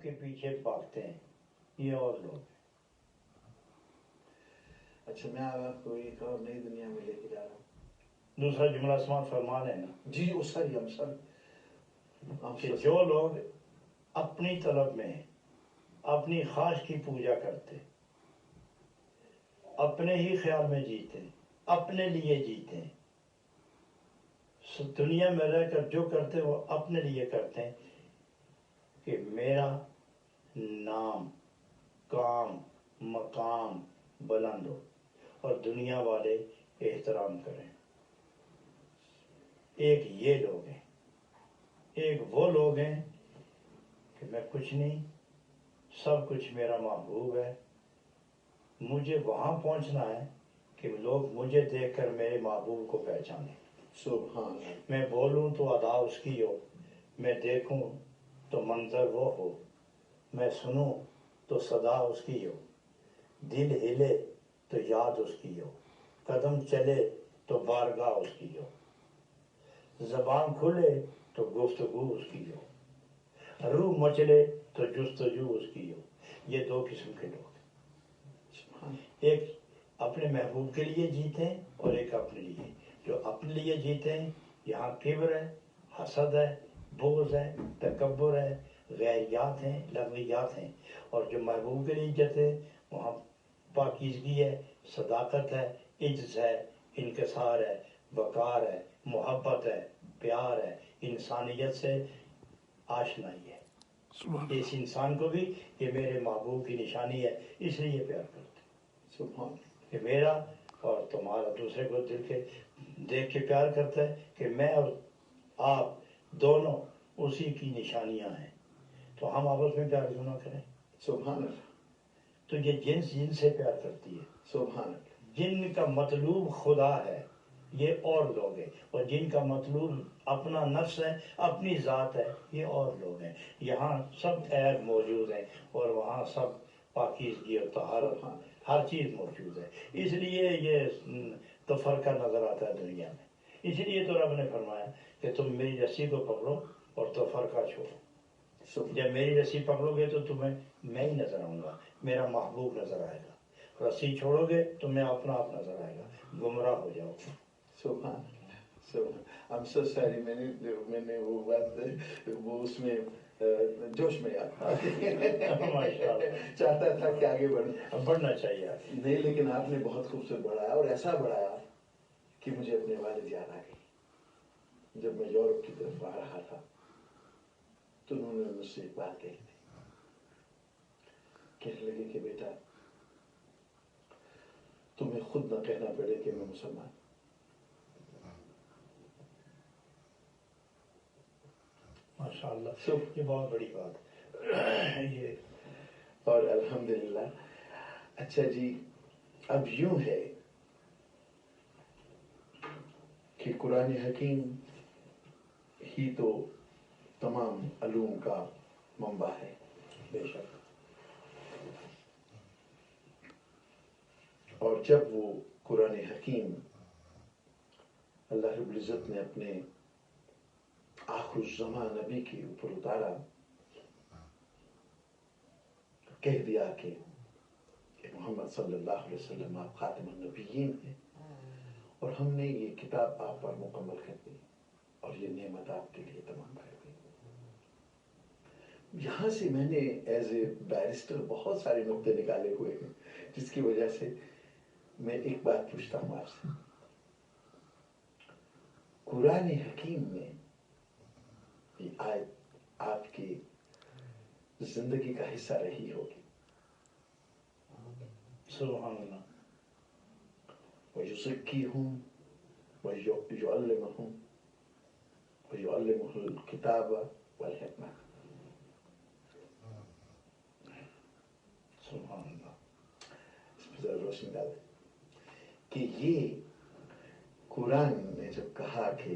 کے پیچھے بھاگتے ہیں یہ اور لوگ. اچھا میں آپ کو ایک اور نئی دنیا میں لے کے جا رہا ہوں. دوسرا جملہ سماعت فرمان ہے نا جی وہ سر کہ جو لوگ اپنی طلب میں اپنی خواہش کی پوجا کرتے، اپنے ہی خیال میں جیتے، اپنے لیے جیتے، دنیا میں رہ کر جو کرتے وہ اپنے لیے کرتے ہیں کہ میرا نام، کام، مقام بلند ہو اور دنیا والے احترام کریں. ایک یہ لوگ ہیں، ایک وہ لوگ ہیں کہ میں کچھ نہیں، سب کچھ میرا محبوب ہے، مجھے وہاں پہنچنا ہے کہ لوگ مجھے دیکھ کر میرے محبوب کو پہچانیں. سبحان اللہ. میں بولوں تو ادا اس کی ہو، میں دیکھوں تو منظر وہ ہو، میں سنوں تو صدا اس کی ہو، دل ہلے تو یاد اس کی ہو، قدم چلے تو بارگاہ اس کی ہو، زبان کھلے تو گفتگو اس کی ہو، روح مچلے تو جستجو اس کی ہو. یہ دو قسم کے لوگ ہیں، ایک اپنے محبوب کے لیے جیتے ہیں اور ایک اپنے لیے. جو اپنے لیے جیتے ہیں یہاں کبر ہے، حسد ہے، بغض ہے، تکبر ہے، غیریات ہیں، لغویات ہیں. اور جو محبوب کے لیے جیتے ہیں وہاں پاکیزگی ہے، صداقت ہے، عجز ہے، انکسار ہے، وقار ہے، محبت ہے، پیار ہے، انسانیت سے آشنائی ہے. اس انسان کو بھی یہ میرے محبوب کی نشانی ہے اس لیے پیار کرتے ہیں. سبحان کہ میرا اور تمہارا دوسرے کو دل کے دیکھ کے پیار کرتا ہے کہ میں اور آپ دونوں اسی کی نشانیاں ہیں، تو ہم آپس میں پیار کیوں نہ کریں. سبحان اللہ. تو یہ جنس جن سے پیار کرتی ہے. سبحان اللہ. جن کا مطلوب خدا ہے یہ اور لوگ ہیں، اور جن کا مطلوب اپنا نفس ہے، اپنی ذات ہے، یہ اور لوگ ہیں. یہاں سب عیب موجود ہیں اور وہاں سب پاکیزگی اور طہارت، ہر چیز موجود ہے. اس لیے یہ تفرقہ نظر آتا ہے دنیا میں. اس لیے تو رب نے فرمایا کہ تم میری رسی کو پکڑو اور تفرقہ چھوڑو. جب میری رسی پکڑو گے تو تمہیں میں ہی نظر آؤں گا، میرا محبوب نظر آئے گا. رسی چھوڑو گے تو میں اپنا آپ نظر آئے گا، گمراہ ہو جاؤ گے. سبحان اللہ. I'm so sorry. میں نے وہ بات وہ اس میں جوش میں چاہتا تھا کہ آگے بڑھنا چاہیے نہیں، لیکن آپ نے بہت خوبصورت بڑھایا اور ایسا بڑھایا کہ مجھے اپنے والد یاد آ گئی. جب میں یورپ کی طرف آ رہا تھا تو انہوں نے مجھ سے ایک بات کہی تھی، کہنے لگے کہ بیٹا تمہیں خود نہ کہنا پڑے کہ میں مسلمان. ماشاء اللہ، یہ بہت بڑی بات یہ. اور الحمدللہ. اچھا جی، اب یوں ہے کہ قرآن حکیم ہی تو تمام علوم کا منبع ہے. بے شک. اور جب وہ قرآن حکیم اللہ رب العزت نے اپنے آخر الزمان نبی کے اوپر اتارا، کہہ دیا کہ محمد صلی اللہ علیہ وسلم آپ خاتم النبیین ہیں اور ہم نے یہ کتاب آپ پر مکمل کر دی اور یہ نعمت آپ کے لیے تمام کر دی. یہاں سے میں نے ایز اے بیرسٹر بہت سارے نقطے نکالے ہوئے ہیں، جس کی وجہ سے میں ایک بات پوچھتا ہوں آپ سے. قرآن حکیم میں یہ آیت آپ کی زندگی کا حصہ رہی ہوگی. سبحان اللہ. وَيُزَكِّيهُمْ وَيُعَلِّمُهُمْ الْكِتَابَ وَالْحِكْمَةَ. سبحان اللہ. اس پہ ذرا روشنی ڈال دیں کہ یہ قرآن نے جب کہا کہ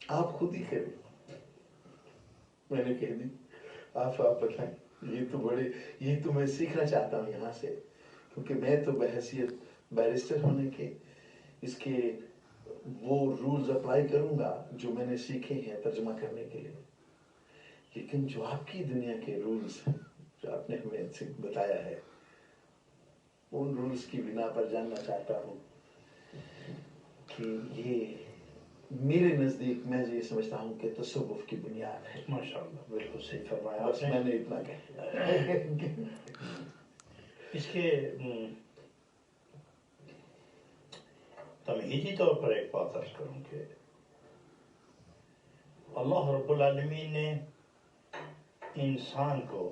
آپ خود ہی کریں، میں نے کہہ دی آپ بتائیں. یہ تو میں سیکھنا چاہتا ہوں یہاں سے، کیونکہ میں تو بحیثیت بیرسٹر ہونے کے اس کے وہ رولز اپلائی کروں گا جو میں نے سیکھے ہیں ترجمہ کرنے کے لیے، لیکن جو آپ کی دنیا کے رولز ہیں جو آپ نے ہمیں بتایا ہے، ان رولز کی بنا پر جاننا چاہتا ہوں کہ یہ میرے نزدیک میں یہ سمجھتا ہوں کہ تصوف کی بنیاد ہے۔ ماشاءاللہ، بالکل صحیح فرمایا بس آپ میں نے۔ نے اتنا کہا۔ اس کے تمہیدی طور پر ایک بات عرض کروں کہ اللہ رب العالمین نے انسان کو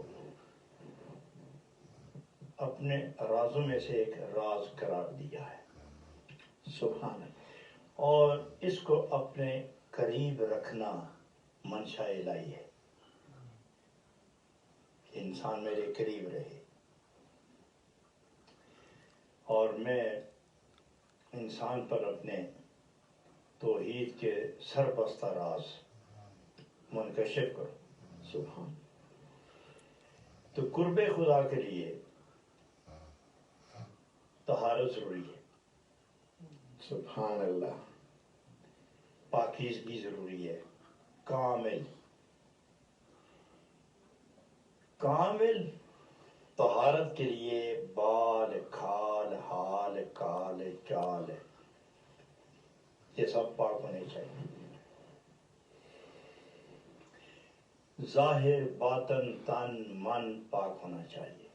اپنے رازوں میں سے ایک راز قرار دیا ہے، سبحان اللہ۔ اور اس کو اپنے قریب رکھنا منشا الہی ہے، انسان میرے قریب رہے، اور میں انسان پر اپنے توحید کے سربستہ راز منکشف کروں۔ سبحان تو قرب خدا کے لیے طہارت ضروری ہے، سبحان اللہ۔ پاکیزگی ضروری ہے، کامل طہارت کے لیے بال، کھال، حال، کال، چال، یہ سب پاک ہونے چاہیے، ظاہر، باطن، تن، من پاک ہونا چاہیے،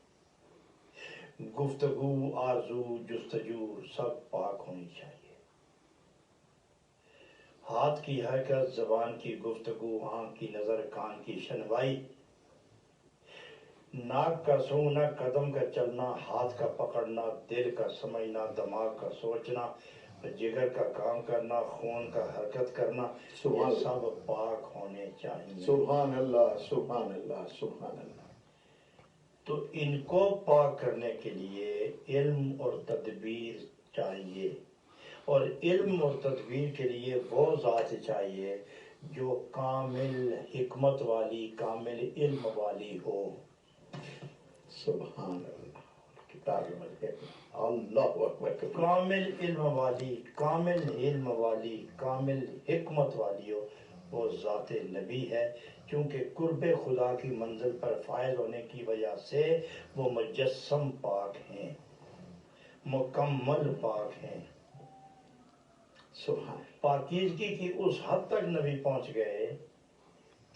گفتگو، آرزو، جستجو سب پاک ہونی چاہیے، ہاتھ کی حرکت، زبان کی گفتگو، آنکھ کی نظر، کان کی شنوائی، ناک کا سونگنا، قدم کا چلنا، ہاتھ کا پکڑنا، دل کا سمجھنا، دماغ کا سوچنا، جگر کا کام کرنا، خون کا حرکت کرنا، یہ سب پاک ہونے چاہیے۔ سبحان اللہ، سبحان اللہ، سبحان اللہ۔ تو ان کو پاک کرنے کے لیے علم اور تدبیر چاہیے، اور علم اور تدبیر کے لیے وہ ذات چاہیے جو کامل حکمت والی، کامل علم والی ہو۔ سبحان اللہ، کتاب میں اللہ اکبر۔ کامل علم والی، کامل علم والی، کامل حکمت والی ہو، وہ ذات نبی ہے، کیونکہ قرب خدا کی منزل پر فائز ہونے کی وجہ سے وہ مجسم پاک ہیں، مکمل پاک ہیں۔ سبحان پاکیزگی کی اس حد تک نبی پہنچ گئے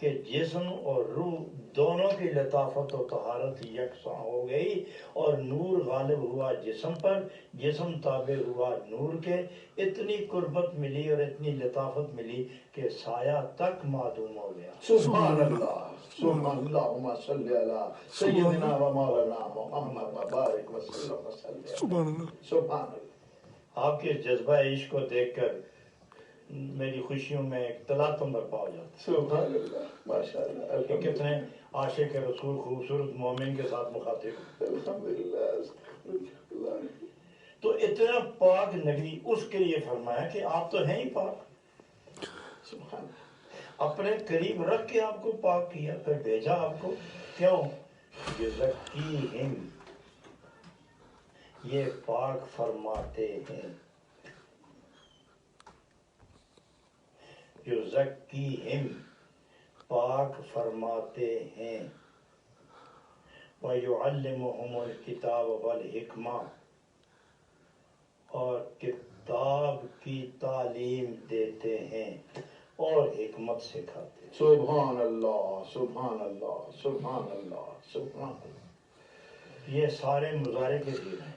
کہ جسم اور روح دونوں کی لطافت و طہارت یکساں ہو گئی، اور نور غالب ہوا جسم پر، جسم تابع ہوا نور کے، اتنی قربت ملی اور اتنی لطافت ملی کہ سایہ تک معدوم ہو گیا۔ سبحان اللہ، سبحان اللہم صلی علی سیدنا و مولانا محمد مبارک وسلم وسلم۔ سبحان اللہ۔ سبحان اللہ۔ آپ کے جذبہ عشق کو دیکھ کر میری خوشیوں میں ایک تلاطم برپا ہو جاتا سبحان اللہ، ماشاءاللہ، ہے کہ کتنے عاشق رسول خوبصورت مومن کے ساتھ مخاطب۔ الحمدللہ۔ تو اتنا پاک نبی، اس کے لیے فرمایا کہ آپ تو ہیں ہی پاک، سبحان اللہ۔ اپنے قریب رکھ کے آپ کو پاک کیا، پھر بھیجا آپ کو، کیوں؟ یزکیہم، یہ پاک فرماتے ہیں، یزکیہم، پاک فرماتے ہیں، وَيُعَلِّمُهُمُ الْكِتَابَ وَالْحِکْمَةَ، اور کتاب کی تعلیم دیتے ہیں اور حکمت سکھاتے ہیں۔ سبحان اللہ، سبحان اللہ، سبحان اللہ، سبحان اللہ۔ یہ سارے مظاہرے کے دن ہیں،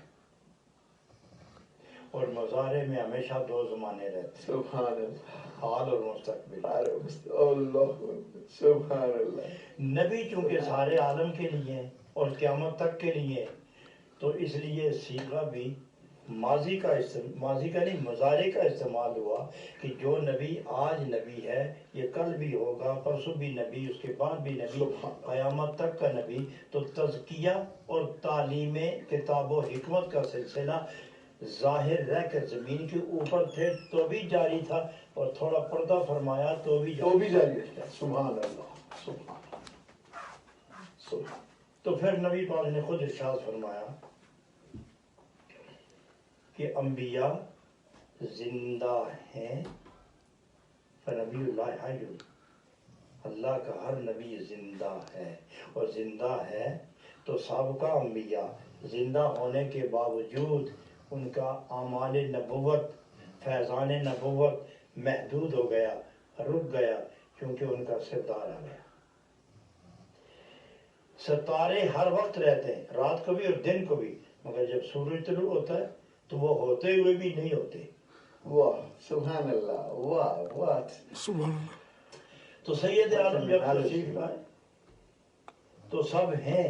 اور مظاہرے میں ہمیشہ دو زمانے رہتے ہیں، سبحان اللہ، حال اور مستقبل۔ اللہ، سبحان اللہ۔ نبی چونکہ سارے عالم کے لیے ہیں اور قیامت تک کے لیے، تو اس لیے صیغہ بھی ماضی کا نہیں، مضارع کا استعمال ہوا کہ جو نبی آج نبی ہے یہ کل بھی ہوگا، پرسوں بھی نبی، اس کے بعد بھی نبی، قیامت تک کا نبی۔ تو تزکیہ اور تعلیم کتاب و حکمت کا سلسلہ ظاہر رہ کر زمین کے اوپر تھے تو بھی جاری تھا، اور تھوڑا پردہ فرمایا تو بھی جاری ہے۔ سبحان اللہ، سبحان اللہ، سبحان۔ تو پھر نبی پاک نے خود ارشاد فرمایا کہ انبیاء زندہ ہیں، فنبی اللہ حی، اللہ کا ہر نبی زندہ ہے، اور زندہ ہے تو سابقہ انبیاء زندہ ہونے کے باوجود ان کا اعمال نبوت، فیضان نبوت محدود ہو گیا، رک گیا، کیونکہ ان کا سردار آ گیا۔ ستارے ہر وقت رہتے ہیں، رات کو بھی اور دن کو بھی، مگر جب سورج طلوع ہوتا ہے تو وہ ہوتے ہوئے بھی نہیں ہوتے۔ واہ سبحان اللہ، واہ واہ سبحان اللہ۔ تو سید عالم جب تشریف لائے تو سب ہیں،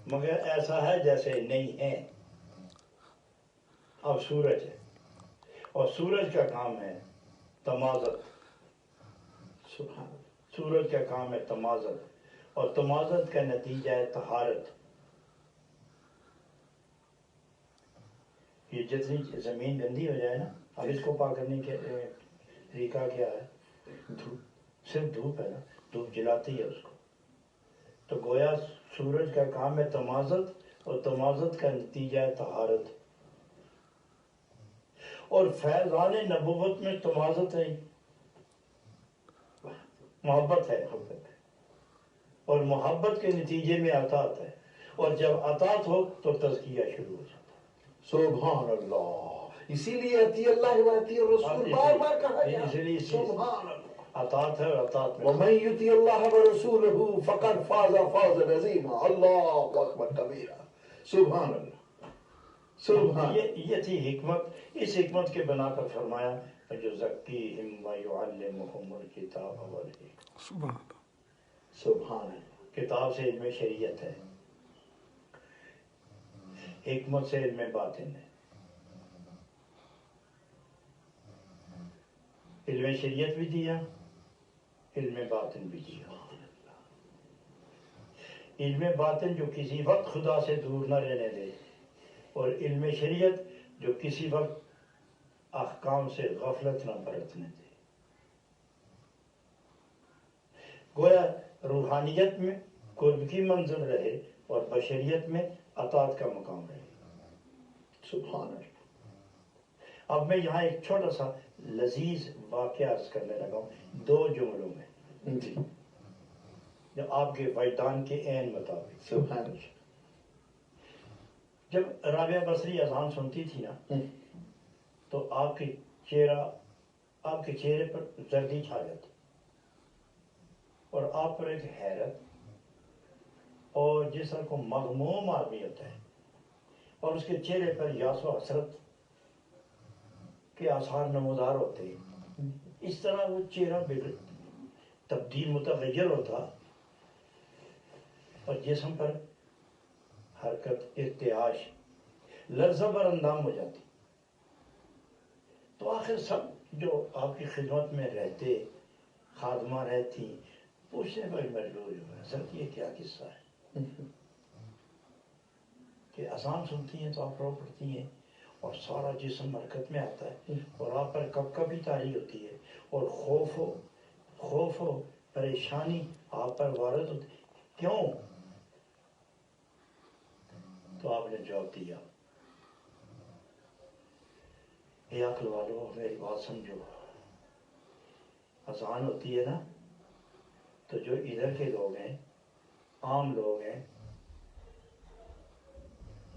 مگر ایسا ہے جیسے نہیں ہیں۔ اب سورج ہے، اور سورج کا کام ہے تمازت، سبحان اللہ، سورج کا کام ہے تمازت، اور تمازت کا نتیجہ ہے طہارت۔ یہ جتنی زمین گندی ہو جائے نا، اب اس کو پاک کرنے کے طریقہ کیا ہے؟ دھوپ، صرف دھوپ ہے نا، دھوپ جلاتی ہے اس کو۔ تو گویا سورج کا کام ہے تمازت، اور تمازت کا نتیجہ ہے طہارت۔ اور فیضان نبوت میں تمازت ہے، محبت ہے، اور محبت کے نتیجے میں عطاعت ہے، اور جب عطاعت ہو تو تزکیہ شروع ہو جاتا ہے۔ سبحان اللہ، اسی لیے اتی اللہ و اتی الرسول بار بار کہا گیا، اس لیے سبحان اللہ، عطاعت ہے، اور عطاعت میں ومن یطع اللہ ورسولہ فقد فاز فوزا عظیما، اللہ اکبر کبیرہ، سبحان اللہ، سبحان یہ تھی حکمت۔ اس حکمت کے بنا پر فرمایا فَيُزَكِّيهِمْ وَيُعَلِّمُهُمُ الْكِتَابَ وَالْحِکمَةَ۔ سبحان اللہ۔ سبحان اللہ، کتاب سے علم شریعت ہے، حکمت سے علم باطن ہے۔ علم شریعت بھی دیا، علم باطن بھی دیا۔ علم باطن جو کسی وقت خدا سے دور نہ رہنے دے، اور علم شریعت جو کسی وقت احکام سے غفلت نہ برتنے دے۔ گویا روحانیت میں قرب کی منزل رہے، اور بشریت میں اطاعت کا مقام رہے۔ سبحان اللہ۔ اب میں یہاں ایک چھوٹا سا لذیذ واقعہ عرض کرنے لگا ہوں، 2 جملوں میں، جی جو آپ کے وجدان کے عین مطابق۔ سبحان اللہ، جب رابعہ بصری اذان سنتی تھی نا، تو آپ کے چہرے پر زردی چھا جاتی، اور آپ پر ایک حیرت، اور جس طرح کو مغموم آدمی ہوتا ہے، اور اس کے چہرے پر یاس و حسرت کے آثار نمودار ہوتے ہیں، اس طرح وہ چہرہ تبدیل متغیر ہوتا، اور جسم پر حرکت، ارتعاش، لرزہ بر اندام ہو جاتی۔ تو آخر سب جو آپ کی خدمت میں رہتے، خادمہ رہتی، پوچھنے پر مجبور ہوئے، حضرت یہ کیا قصہ ہے کہ اذان سنتی ہیں تو آپ رو پڑتی ہیں، اور سارا جسم حرکت میں آتا ہے، اور آپ پر کب کبھی طاری ہوتی ہے، اور خوف و پریشانی آپ پر وارد ہوتی ہے، کیوں؟ تو آپ نے جواب دیا، اے عقل والو میری بات سمجھو، اذان ہوتی ہے نا، تو جو ادھر کے لوگ ہیں، عام لوگ ہیں،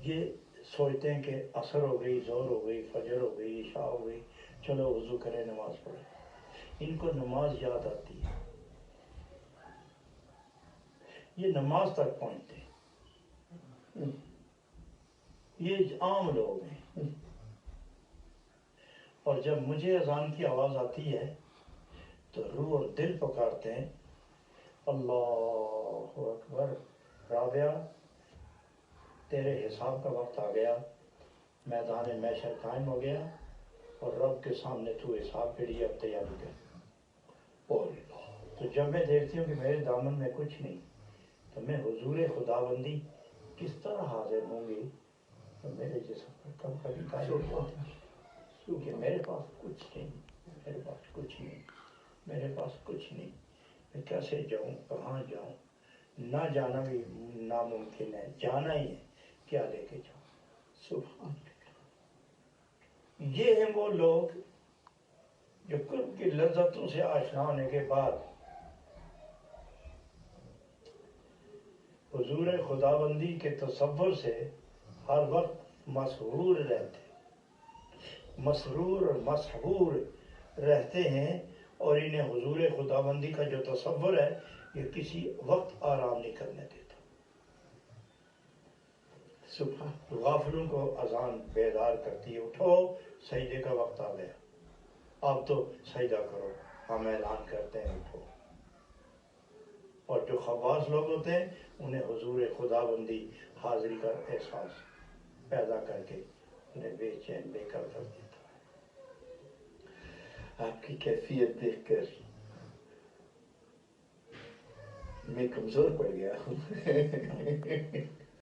یہ سوچتے ہیں کہ عصر ہو گئی، ظہر ہو گئی، فجر ہو گئی، عشاء ہو گئی، چلو وضو کریں، نماز پڑھیں۔ ان کو نماز یاد آتی ہے، یہ نماز تک پہنچتے ہیں، یہ عام لوگ ہیں۔ اور جب مجھے اذان کی آواز آتی ہے تو روح اور دل پکارتے ہیں، اللہ اکبر، رابعہ تیرے حساب کا وقت آ گیا، میدان محشر قائم ہو گیا، اور رب کے سامنے تو حساب کے لیے اب تیاری کر۔ اور تو جب میں دیکھتی ہوں کہ میرے دامن میں کچھ نہیں، تو میں حضور خداوندی کس طرح حاضر ہوں گی، تو میرے جسم پر کبھی قائم ہوتی ہے، کیونکہ میرے پاس کچھ نہیں، میرے پاس کچھ نہیں، میرے پاس کچھ نہیں، میں کیسے جاؤں، کہاں جاؤں؟ نہ جانا بھی ناممکن ہے، جانا ہی ہے، کیا لے کے جاؤں؟ سبحان یہ ہیں وہ لوگ جو قرب کی لذتوں سے آشنا ہونے کے بعد حضور خداوندی کے تصور سے ہر وقت مسرور رہتے، مسرور اور مسحور رہتے ہیں، اور انہیں حضور خداوندی کا جو تصور ہے یہ کسی وقت آرام نہیں کرنے دیتا۔ صبح غافلوں کو اذان بیدار کرتی ہے، اٹھو سجدے کا وقت آ گیا، اب تو سجدہ کرو، ہم اعلان کرتے ہیں اٹھو۔ اور جو خواص لوگ ہوتے ہیں انہیں حضور خداوندی حاضری کا احساس پیدا کر کے انہیں بے چین بے قرار کر دیتا ہے۔ آپ کی کیفیت دیکھ کر میں کمزور پڑ گیا ہوں۔